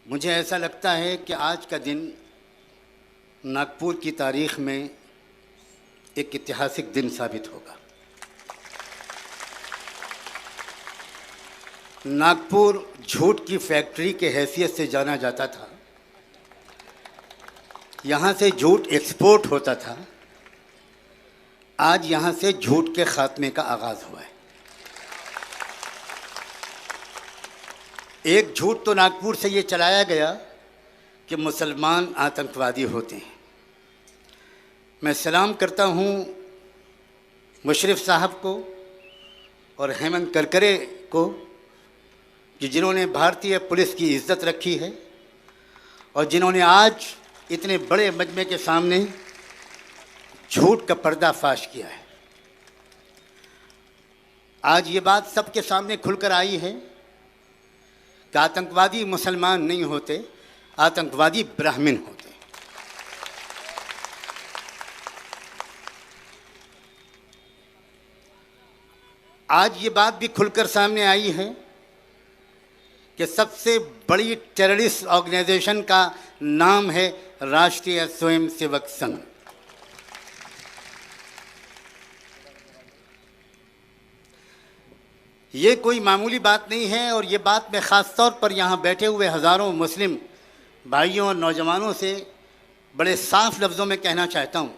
मुझे ऐसा लगता है कि आज का दिन नागपुर की तारीख़ में एक ऐतिहासिक दिन साबित होगा। नागपुर झूठ की फैक्ट्री के हैसियत से जाना जाता था। यहाँ से झूठ एक्सपोर्ट होता था। आज यहाँ से झूठ के खात्मे का आगाज़ हुआ है। एक झूठ तो नागपुर से ये चलाया गया कि मुसलमान आतंकवादी होते हैं। मैं सलाम करता हूँ मुशर्रफ साहब को और हेमंत करकरे को कि जिन्होंने भारतीय पुलिस की इज़्ज़त रखी है और जिन्होंने आज इतने बड़े मजमे के सामने झूठ का पर्दाफाश किया है। आज ये बात सबके सामने खुलकर आई है कि आतंकवादी मुसलमान नहीं होते, आतंकवादी ब्राह्मण होते। आज ये बात भी खुलकर सामने आई है कि सबसे बड़ी टेररिस्ट ऑर्गेनाइजेशन का नाम है राष्ट्रीय स्वयंसेवक संघ। ये कोई मामूली बात नहीं है और ये बात मैं ख़ास तौर पर यहाँ बैठे हुए हज़ारों मुस्लिम भाइयों और नौजवानों से बड़े साफ लफ्ज़ों में कहना चाहता हूँ।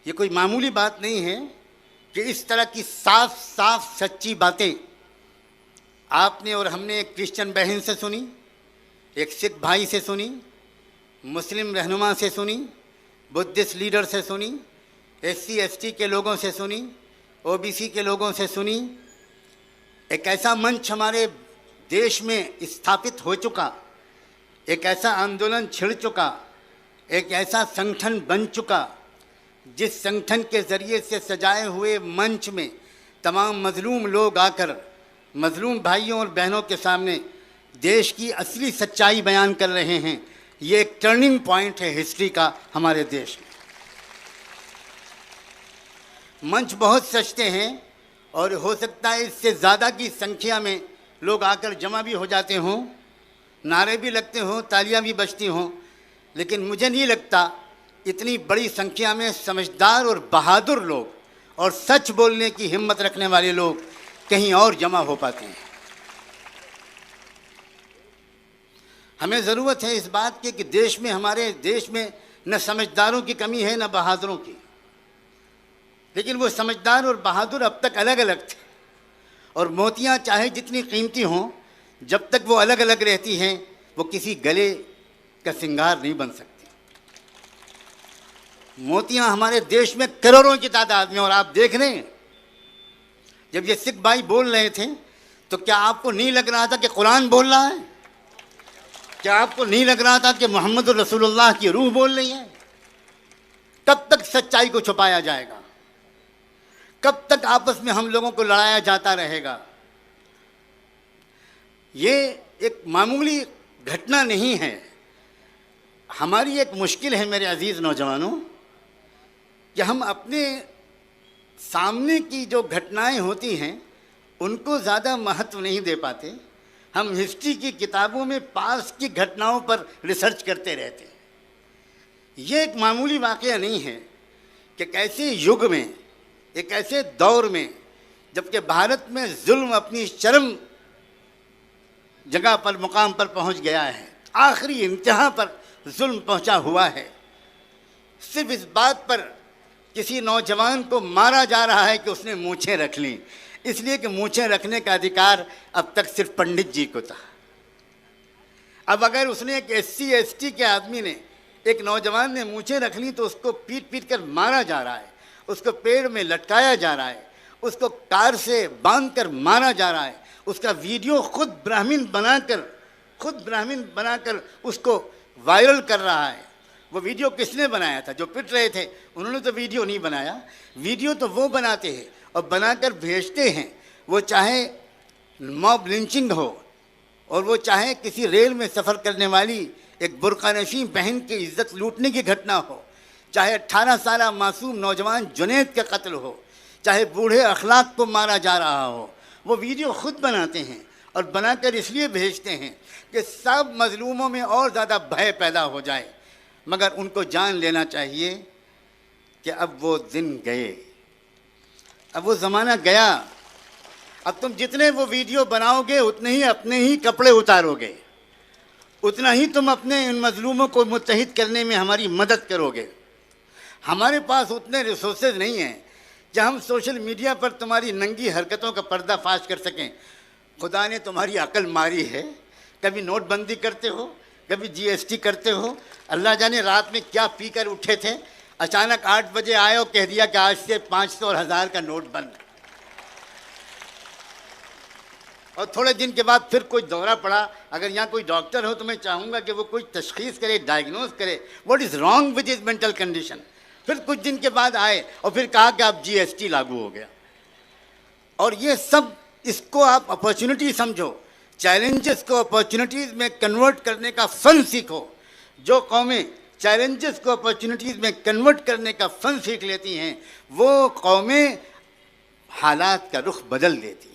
ये कोई मामूली बात नहीं है कि इस तरह की साफ साफ सच्ची बातें आपने और हमने एक क्रिश्चियन बहन से सुनी, एक सिख भाई से सुनी, मुस्लिम रहनुमा से सुनी, बुद्धिस्ट लीडर से सुनी, SC ST के लोगों से सुनी, OBC के लोगों से सुनी। एक ऐसा मंच हमारे देश में स्थापित हो चुका, एक ऐसा आंदोलन छिड़ चुका, एक ऐसा संगठन बन चुका जिस संगठन के ज़रिए से सजाए हुए मंच में तमाम मज़लूम लोग आकर मज़लूम भाइयों और बहनों के सामने देश की असली सच्चाई बयान कर रहे हैं। ये एक टर्निंग पॉइंट है हिस्ट्री का हमारे देश में। मंच बहुत सजते हैं और हो सकता है इससे ज़्यादा की संख्या में लोग आकर जमा भी हो जाते हों, नारे भी लगते हों, तालियां भी बजती हों, लेकिन मुझे नहीं लगता इतनी बड़ी संख्या में समझदार और बहादुर लोग और सच बोलने की हिम्मत रखने वाले लोग कहीं और जमा हो पाते हैं। हमें ज़रूरत है इस बात की कि देश में, हमारे देश में न समझदारों की कमी है न बहादुरों की, लेकिन वो समझदार और बहादुर अब तक अलग अलग थे और मोतियां चाहे जितनी कीमती हों, जब तक वो अलग अलग रहती हैं वो किसी गले का श्रृंगार नहीं बन सकती। मोतियां हमारे देश में करोड़ों की तादाद में, और आप देख रहे हैं जब ये सिख भाई बोल रहे थे तो क्या आपको नहीं लग रहा था कि कुरान बोल रहा है? क्या आपको नहीं लग रहा था कि मोहम्मद रसूलुल्लाह की रूह बोल रही है? कब तक सच्चाई को छुपाया जाएगा? कब तक आपस में हम लोगों को लड़ाया जाता रहेगा? ये एक मामूली घटना नहीं है। हमारी एक मुश्किल है मेरे अजीज़ नौजवानों कि हम अपने सामने की जो घटनाएं होती हैं उनको ज़्यादा महत्व नहीं दे पाते। हम हिस्ट्री की किताबों में पास की घटनाओं पर रिसर्च करते रहते हैं। ये एक मामूली वाक़या नहीं है कि कैसे युग में, एक ऐसे दौर में जबकि भारत में जुल्म अपनी चरम जगह पर, मुकाम पर पहुंच गया है, आखिरी इंतहा पर जुल्म पहुंचा हुआ है, सिर्फ इस बात पर किसी नौजवान को मारा जा रहा है कि उसने मूंछें रख लीं, इसलिए कि मूंछें रखने का अधिकार अब तक सिर्फ पंडित जी को था। अब अगर उसने एक SC ST के आदमी ने, एक नौजवान ने मूंछें रख ली तो उसको पीट पीट कर मारा जा रहा है, उसको पेड़ में लटकाया जा रहा है, उसको कार से बांध कर मारा जा रहा है, उसका वीडियो खुद ब्राह्मण बनाकर उसको वायरल कर रहा है। वो वीडियो किसने बनाया था? जो पिट रहे थे उन्होंने तो वीडियो नहीं बनाया। वीडियो तो वो बनाते हैं और बनाकर भेजते हैं, वो चाहे मॉब लिंचिंग हो और वो चाहे किसी रेल में सफ़र करने वाली एक बुर्कानशी बहन की इज्जत लूटने की घटना हो, चाहे 18 साल मासूम नौजवान जुनैद का कत्ल हो, चाहे बूढ़े अखलाक को मारा जा रहा हो, वो वीडियो खुद बनाते हैं और बनाकर इसलिए भेजते हैं कि सब मजलूमों में और ज़्यादा भय पैदा हो जाए। मगर उनको जान लेना चाहिए कि अब वो दिन गए, अब वो ज़माना गया। अब तुम जितने वो वीडियो बनाओगे उतने ही अपने ही कपड़े उतारोगे, उतना ही तुम अपने इन मजलूमों को मुत्तहिद करने में हमारी मदद करोगे। हमारे पास उतने रिसोर्सेज नहीं हैं कि हम सोशल मीडिया पर तुम्हारी नंगी हरकतों का पर्दाफाश कर सकें। खुदा ने तुम्हारी अकल मारी है, कभी नोटबंदी करते हो, कभी जीएसटी करते हो, अल्लाह जाने रात में क्या पी कर उठे थे, अचानक 8 बजे आए और कह दिया कि आज से 500 और 1000 का नोट बंद। और थोड़े दिन के बाद फिर कोई दौरा पड़ा। अगर यहाँ कोई डॉक्टर हो तो मैं चाहूँगा कि वो कोई तशखीस करे, डायग्नोज करे what is wrong with his mental condition. फिर कुछ दिन के बाद आए और फिर कहा कि अब जीएसटी लागू हो गया। और ये सब, इसको आप अपॉर्चुनिटी समझो, चैलेंजेस को अपॉर्चुनिटीज़ में कन्वर्ट करने का फ़न सीखो। जो कौमें चैलेंजेस को अपॉर्चुनिटीज़ में कन्वर्ट करने का फ़न सीख लेती हैं वो कौमें हालात का रुख बदल देती हैं।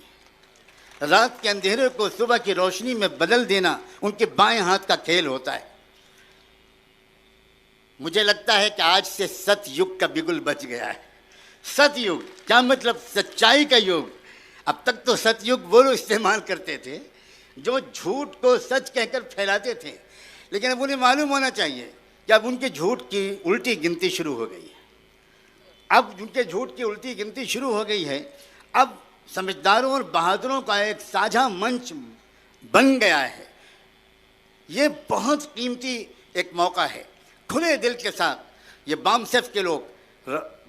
रात के अंधेरे को सुबह की रोशनी में बदल देना उनके बाएं हाथ का खेल होता है। मुझे लगता है कि आज से सतयुग का बिगुल बच गया है। सतयुग क्या मतलब? सच्चाई का युग। अब तक तो सतयुग वो लोग इस्तेमाल करते थे जो झूठ को सच कहकर फैलाते थे, लेकिन अब उन्हें मालूम होना चाहिए कि अब उनके झूठ की उल्टी गिनती शुरू हो गई है। अब उनके झूठ की उल्टी गिनती शुरू हो गई है। अब समझदारों और बहादुरों का एक साझा मंच बन गया है। ये बहुत कीमती एक मौका है। खुले दिल के साथ ये बामसेफ के लोग,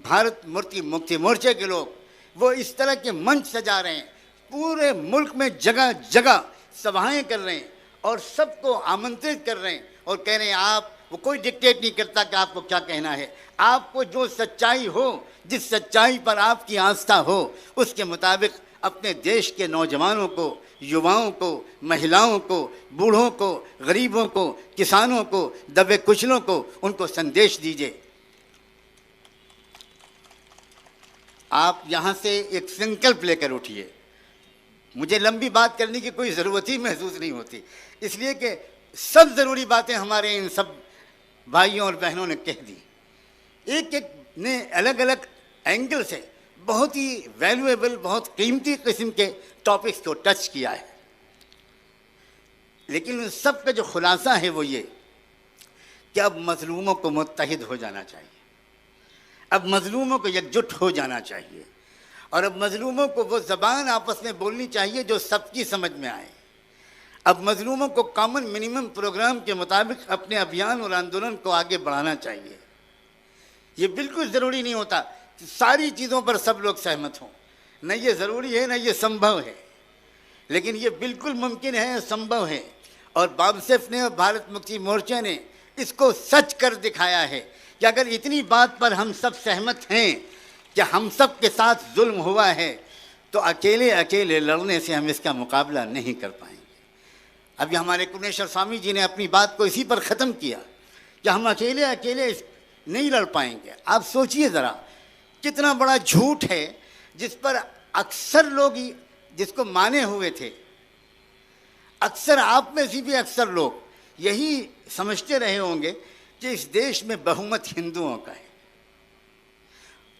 भारत मुक्ति मोर्चे के लोग, वो इस तरह के मंच सजा रहे हैं। पूरे मुल्क में जगह जगह सभाएं कर रहे हैं और सबको आमंत्रित कर रहे हैं और कह रहे हैं आप, वो कोई डिक्टेट नहीं करता कि आपको क्या कहना है। आपको जो सच्चाई हो, जिस सच्चाई पर आपकी आस्था हो, उसके मुताबिक अपने देश के नौजवानों को, युवाओं को, महिलाओं को, बूढ़ों को, गरीबों को, किसानों को, दबे कुचलों को, उनको संदेश दीजिए। आप यहाँ से एक संकल्प लेकर उठिए। मुझे लंबी बात करने की कोई ज़रूरत ही महसूस नहीं होती, इसलिए कि सब ज़रूरी बातें हमारे इन सब भाइयों और बहनों ने कह दी। एक एक ने अलग अलग एंगल से बहुत ही वैल्यूएबल, बहुत कीमती किस्म के टॉपिक्स को टच किया है। लेकिन उन सब का जो खुलासा है वो ये कि अब मजलूमों को मुत्तहिद हो जाना चाहिए, अब मजलूमों को एकजुट हो जाना चाहिए, और अब मजलूमों को वो ज़बान आपस में बोलनी चाहिए जो सबकी समझ में आए। अब मजलूमों को कॉमन मिनिमम प्रोग्राम के मुताबिक अपने अभियान और आंदोलन को आगे बढ़ाना चाहिए। ये बिल्कुल ज़रूरी नहीं होता कि सारी चीज़ों पर सब लोग सहमत हों, न ये ज़रूरी है न ये संभव है, लेकिन ये बिल्कुल मुमकिन है, संभव है। और बामसेफ ने और भारत मुक्ति मोर्चे ने इसको सच कर दिखाया है कि अगर इतनी बात पर हम सब सहमत हैं कि हम सब के साथ जुल्म हुआ है, तो अकेले अकेले लड़ने से हम इसका मुकाबला नहीं कर पाएंगे। अभी हमारे कुनेश्वर स्वामी जी ने अपनी बात को इसी पर ख़त्म किया कि हम अकेले अकेले नहीं लड़ पाएंगे। आप सोचिए ज़रा, कितना बड़ा झूठ है जिस पर अक्सर लोग जिसको माने हुए थे, अक्सर आप में से भी अक्सर लोग यही समझते रहे होंगे कि इस देश में बहुमत हिंदुओं का है,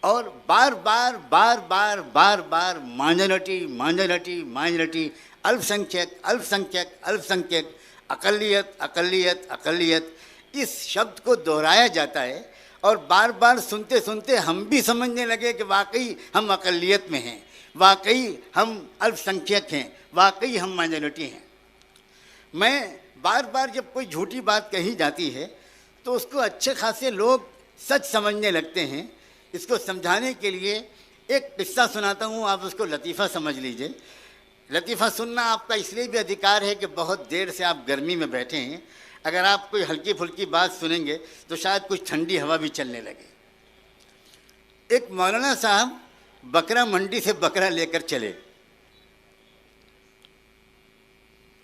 और बार बार बार बार बार बार माइनॉरिटी माइनॉरिटी माइनॉरिटी, अल्पसंख्यक अल्पसंख्यक अल्पसंख्यक, अकलियत अकलियत अकलियत, इस शब्द को दोहराया जाता है। और बार बार सुनते सुनते हम भी समझने लगे कि वाकई हम अकलियत में हैं, वाकई हम अल्पसंख्यक हैं, वाकई हम माइनॉरिटी हैं। मैं बार बार जब कोई झूठी बात कही जाती है तो उसको अच्छे खासे लोग सच समझने लगते हैं। इसको समझाने के लिए एक किस्सा सुनाता हूँ, आप उसको लतीफ़ा समझ लीजिए। लतीफ़ा सुनना आपका इसलिए भी अधिकार है कि बहुत देर से आप गर्मी में बैठे हैं। अगर आप कोई हल्की फुल्की बात सुनेंगे तो शायद कुछ ठंडी हवा भी चलने लगे। एक मौलाना साहब बकरा मंडी से बकरा लेकर चले।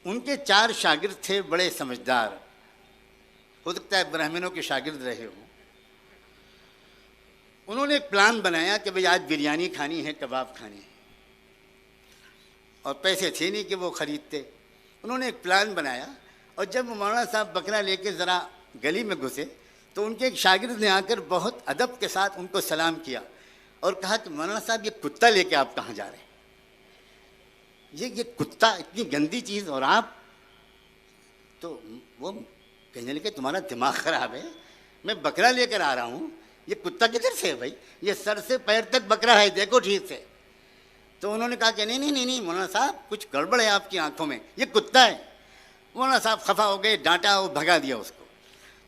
उनके 4 शागिर्द थे, बड़े समझदार, हो सकता है ब्राह्मणों के शागिर्द रहे हों। उन्होंने एक प्लान बनाया कि भाई आज बिरयानी खानी है, कबाब खाने हैं। और पैसे थे नहीं कि वो ख़रीदते। उन्होंने एक प्लान बनाया और जब मौलाना साहब बकरा लेके ज़रा गली में घुसे तो उनके एक शागिर्द ने आकर बहुत अदब के साथ उनको सलाम किया और कहा कि मौलाना साहब ये कुत्ता लेके आप कहाँ जा रहे हैं? ये कुत्ता इतनी गंदी चीज़ और आप? तो वो कहने लगे तुम्हारा दिमाग ख़राब है, मैं बकरा लेकर आ रहा हूँ, ये कुत्ता किधर से है भाई? ये सर से पैर तक बकरा है, देखो ठीक से। तो उन्होंने कहा कि नहीं मौलाना साहब कुछ गड़बड़ है आपकी आंखों में, ये कुत्ता है। मौलाना साहब खफा हो गए, डांटा और भगा दिया उसको।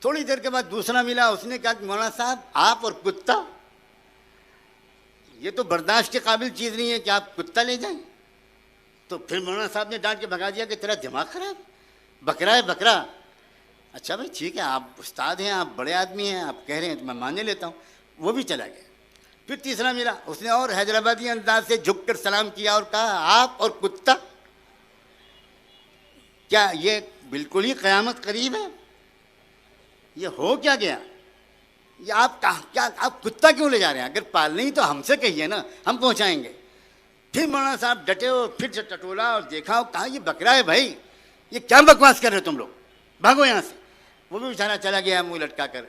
थोड़ी देर के बाद दूसरा मिला, उसने कहा कि मौलाना साहब आप और कुत्ता, ये तो बर्दाश्त के काबिल चीज़ नहीं है कि आप कुत्ता ले जाएं। तो फिर मौलाना साहब ने डांट के भगा दिया कि तेरा दिमाग खराब, बकरा है बकरा। अच्छा भाई ठीक है, आप उस्ताद हैं, आप बड़े आदमी हैं, आप कह रहे हैं तो मैं माने लेता हूँ। वो भी चला गया। फिर तीसरा मिला, उसने और हैदराबादी अंदाज से झुककर सलाम किया और कहा आप और कुत्ता, क्या ये बिल्कुल ही क़यामत करीब है? ये हो क्या गया? ये आप क्या आप कुत्ता क्यों ले जा रहे हैं? अगर पालने ही तो हमसे कहिए ना, हम पहुंचाएंगे। फिर मौलाना साहब डटे और फिर से टटोला और देखा और कहा ये बकरा है भाई, ये क्या बकवास कर रहे हो तुम लोग, भागो यहाँ से। वो भी बेचारा चला गया मुंह लटका कर।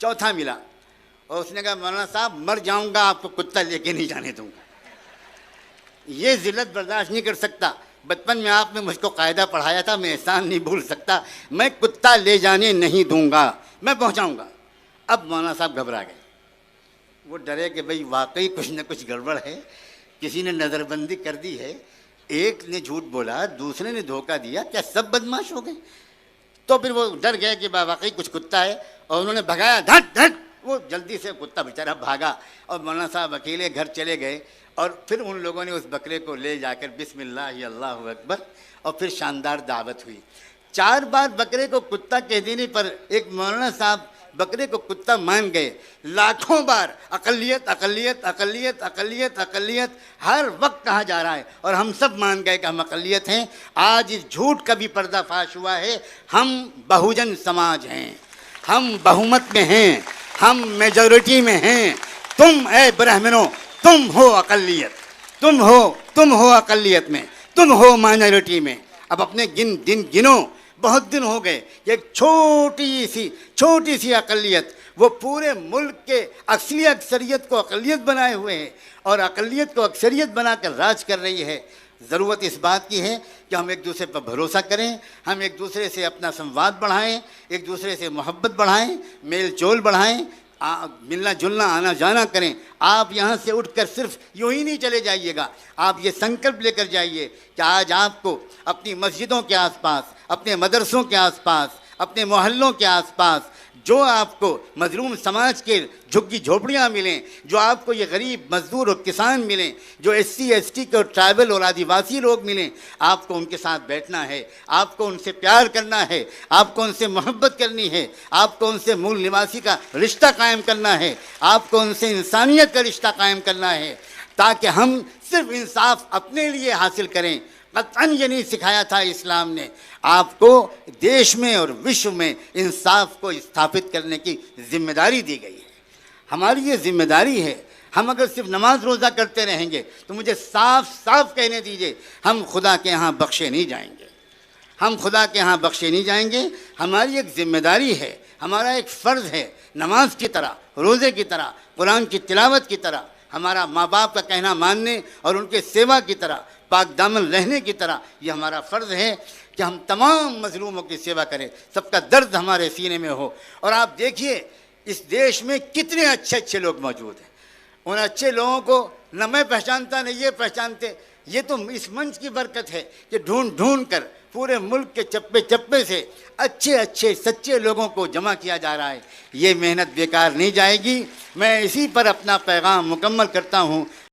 चौथा मिला और उसने कहा मौलाना साहब मर जाऊंगा, आपको कुत्ता लेके नहीं जाने दूंगा। ये जिल्लत बर्दाश्त नहीं कर सकता। बचपन में आपने मुझको कायदा पढ़ाया था, मैं एहसान नहीं भूल सकता। मैं कुत्ता ले जाने नहीं दूंगा, मैं पहुंचाऊंगा। अब मौलाना साहब घबरा गए, वो डरे कि भाई वाकई कुछ न कुछ गड़बड़ है, किसी ने नज़रबंदी कर दी है, एक ने झूठ बोला, दूसरे ने धोखा दिया, क्या सब बदमाश हो गए? तो फिर वो डर गए कि वाकई कुछ कुत्ता है और उन्होंने भगाया, धट धट। वो जल्दी से कुत्ता बेचारा भागा और मौलाना साहब अकेले घर चले गए। और फिर उन लोगों ने उस बकरे को ले जाकर बिस्मिल्लाह अल्लाहु अकबर और फिर शानदार दावत हुई। 4 बार बकरे को कुत्ता कह देने पर एक मौलाना साहब बकरे को कुत्ता मान गए। लाखों बार अकलियत अकलियत अकलियत अकलियत अकलियत हर वक्त कहा जा रहा है और हम सब मान गए कि हम अकलियत हैं। आज इस झूठ का भी पर्दाफाश हुआ है। हम बहुजन समाज हैं, हम बहुमत में हैं, हम मेजॉरिटी में हैं। तुम ए ब्राह्मणों, तुम हो अकलियत, तुम हो अकलियत में, तुम हो माइनॉरिटी में। अब अपने दिन गिनो, बहुत दिन हो गए। एक छोटी सी अकलियत वो पूरे मुल्क के असली अक्सरियत को अकलियत बनाए हुए हैं और अकलियत को अक्सरियत बनाकर राज कर रही है। ज़रूरत इस बात की है कि हम एक दूसरे पर भरोसा करें, हम एक दूसरे से अपना संवाद बढ़ाएं, एक दूसरे से मोहब्बत बढ़ाएं, मेल जोल बढ़ाएं, मिलना जुलना आना जाना करें। आप यहाँ से उठकर सिर्फ यूँ ही नहीं चले जाइएगा, आप ये संकल्प लेकर जाइए कि आज आपको अपनी मस्जिदों के आसपास, अपने मदरसों के आसपास, अपने मोहल्लों के आसपास जो आपको मजलूम समाज के झुग्गी झोपड़ियाँ मिलें, जो आपको ये गरीब मजदूर और किसान मिलें, जो SC ST के और ट्राइबल और आदिवासी लोग मिलें, आपको उनके साथ बैठना है, आपको उनसे प्यार करना है, आपको उनसे मोहब्बत करनी है, आपको उनसे मूल निवासी का रिश्ता कायम करना है, आपको उनसे इंसानियत का रिश्ता कायम करना है, ताकि हम सिर्फ इंसाफ अपने लिए हासिल करें। कतन ये नहीं सिखाया था इस्लाम ने, आपको देश में और विश्व में इंसाफ को स्थापित करने की जिम्मेदारी दी गई है। हमारी ये जिम्मेदारी है। हम अगर सिर्फ नमाज रोज़ा करते रहेंगे तो मुझे साफ साफ कहने दीजिए, हम खुदा के यहाँ बख्शे नहीं जाएंगे, हम खुदा के यहाँ बख्शे नहीं जाएंगे। हमारी एक जिम्मेदारी है, हमारा एक फ़र्ज़ है, नमाज की तरह, रोज़े की तरह, कुरान की तिलावत की तरह, हमारा माँ बाप का कहना मानने और उनके सेवा की तरह, पाक दामन रहने की तरह ये हमारा फ़र्ज़ है कि हम तमाम मज़लूमों की सेवा करें, सबका दर्द हमारे सीने में हो। और आप देखिए इस देश में कितने अच्छे अच्छे लोग मौजूद हैं। उन अच्छे लोगों को न मैं पहचानता न ये पहचानते। ये तो इस मंच की बरकत है कि ढूंढ ढूंढ कर पूरे मुल्क के चप्पे चप्पे से अच्छे अच्छे सच्चे लोगों को जमा किया जा रहा है। ये मेहनत बेकार नहीं जाएगी। मैं इसी पर अपना पैगाम मुकम्मल करता हूँ।